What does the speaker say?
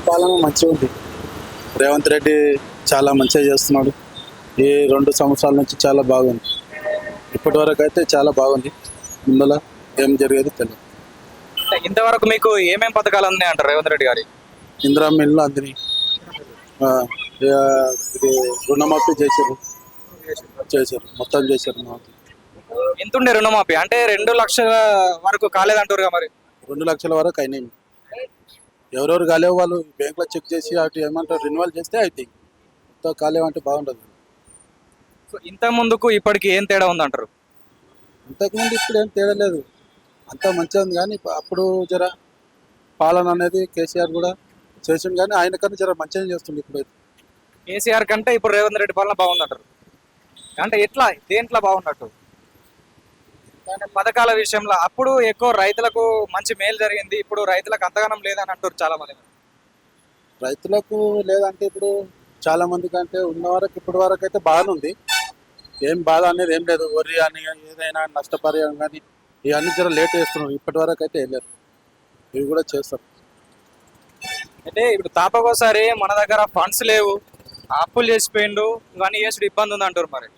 పాలన మంచిగా ఉంది. రేవంత్ రెడ్డి చాలా మంచిగా చేస్తున్నాడు. ఈ 2 సంవత్సరాల నుంచి చాలా బాగుంది. ఇప్పటి వరకు అయితే చాలా బాగుంది. ముందల ఏం జరిగేది తెలియదు. అంటే ఇంతవరకు మీకు ఏమేం పథకాలు ఉన్నాయి అంటారు రేవంత్ రెడ్డి గారి? ఇందిరా మిల్లు అందిని ఇది రుణమాఫీ చేశారు మొత్తం చేశారు. ఎంతుండే రుణమాఫీ? అంటే 2 లక్షల వరకు కాలేదంటారు మరి. 2 లక్షల వరకు అయినాయి. ఎవరెవరు కాలేవు వాళ్ళు బ్యాంకులో చెక్ చేసి అటు ఏమంటారు రెన్యువల్ చేస్తే అవుతాయి. మొత్తం కాలేవు అంటే బాగుండదు. సో ఇంత ముందుకు ఇప్పటికి ఏం తేడా ఉందంటారు? అంతకుముందు ఇప్పుడు ఏం తేడా లేదు, అంతా మంచిగా ఉంది. కానీ అప్పుడు జర పాలన అనేది కేసీఆర్ కూడా చేసిండు, కానీ ఆయన కన్నా జర మంచిగా చేస్తుంది ఇప్పుడైతే. కేసీఆర్ కంటే ఇప్పుడు రేవంత్ రెడ్డి పాలన బాగుందంటారు. అంటే ఎట్లా, దేంట్లో బాగున్నట్టు? అంటే పథకాల విషయంలో అప్పుడు ఎక్కువ రైతులకు మంచి మేలు జరిగింది, ఇప్పుడు రైతులకు అంతగానం లేదని అంటారు చాలా మంది. రైతులకు లేదంటే ఇప్పుడు చాలా మంది కంటే ఉన్న వరకు ఇప్పటి వరకు అయితే బాగానే ఉంది. ఏం బాధ అనేది ఏం లేదు. వరి అని ఏదైనా నష్టపరిహారం కానీ ఇవన్నీ జర లేట్ చేస్తున్నారు. ఇప్పటి వరకు అయితే ఏం లేదు, ఇవి కూడా చేస్తారు. అంటే ఇప్పుడు తాపకోసారి మన దగ్గర ఫండ్స్ లేవు, అప్పులు చేసిపోయిండు, ఇవన్నీ చేసుడు ఇబ్బంది ఉంది అంటారు మరి.